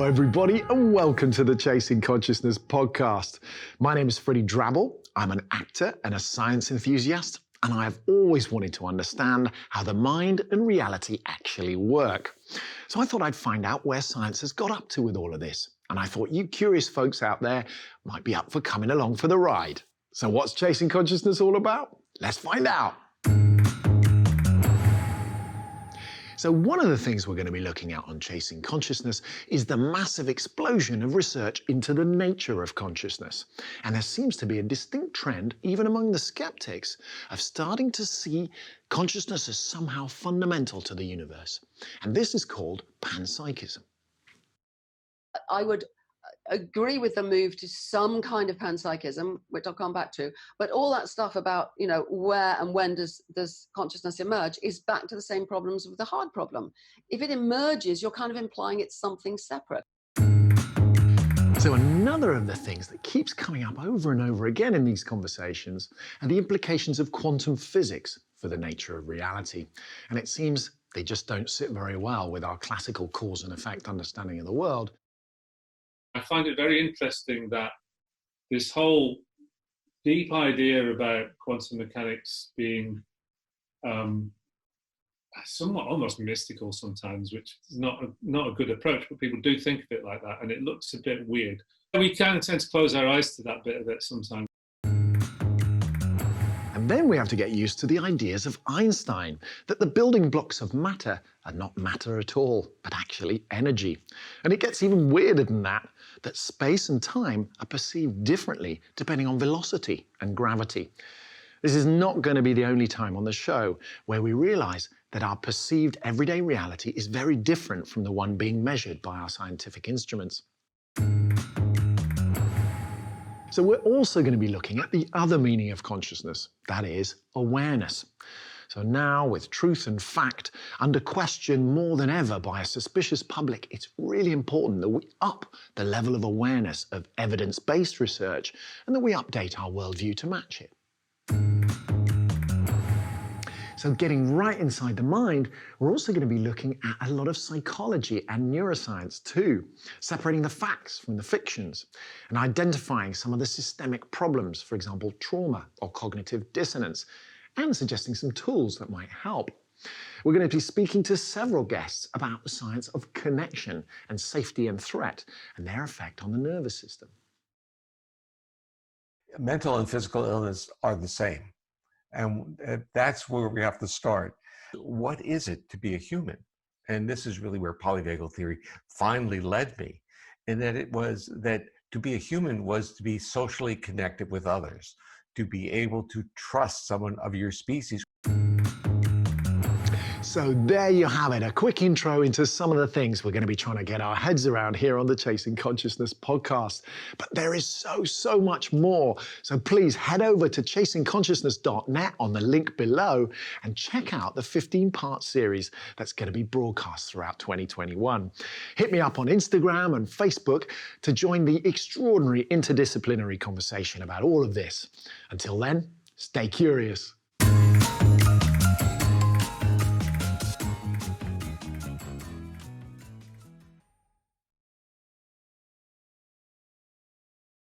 Hello, everybody, and welcome to the Chasing Consciousness podcast. My name is Freddie Drabble. I'm an actor and a science enthusiast, and I've always wanted to understand how the mind and reality actually work. So I thought I'd find out where science has got up to with all of this. And I thought you curious folks out there might be up for coming along for the ride. So what's Chasing Consciousness all about? Let's find out. So one of the things we're going to be looking at on Chasing Consciousness is the massive explosion of research into the nature of consciousness. And there seems to be a distinct trend, even among the skeptics, of starting to see consciousness as somehow fundamental to the universe. And this is called panpsychism. I would agree with the move to some kind of panpsychism, which I'll come back to, but all that stuff about, where and when does consciousness emerge is back to the same problems with the hard problem. If it emerges, you're kind of implying it's something separate. So another of the things that keeps coming up over and over again in these conversations are the implications of quantum physics for the nature of reality. And it seems they just don't sit very well with our classical cause and effect understanding of the world. I find it very interesting that this whole deep idea about quantum mechanics being somewhat almost mystical sometimes, which is not a good approach, but people do think of it like that, and it looks a bit weird. We can tend to close our eyes to that bit of it sometimes. And then we have to get used to the ideas of Einstein, that the building blocks of matter are not matter at all, but actually energy. And it gets even weirder than that space and time are perceived differently depending on velocity and gravity. This is not going to be the only time on the show where we realize that our perceived everyday reality is very different from the one being measured by our scientific instruments. So we're also going to be looking at the other meaning of consciousness, that is, awareness. So now, with truth and fact under question more than ever by a suspicious public, it's really important that we up the level of awareness of evidence-based research and that we update our worldview to match it. So getting right inside the mind, we're also going to be looking at a lot of psychology and neuroscience too, separating the facts from the fictions and identifying some of the systemic problems, for example, trauma or cognitive dissonance, and suggesting some tools that might help. We're going to be speaking to several guests about the science of connection and safety and threat and their effect on the nervous system. Mental and physical illness are the same. And that's where we have to start. What is it to be a human? And this is really where polyvagal theory finally led me, in that it was that to be a human was to be socially connected with others, to be able to trust someone of your species. So there you have it, a quick intro into some of the things we're going to be trying to get our heads around here on the Chasing Consciousness podcast. But there is so much more. So please head over to chasingconsciousness.net on the link below and check out the 15-part series that's going to be broadcast throughout 2021. Hit me up on Instagram and Facebook to join the extraordinary interdisciplinary conversation about all of this. Until then, stay curious.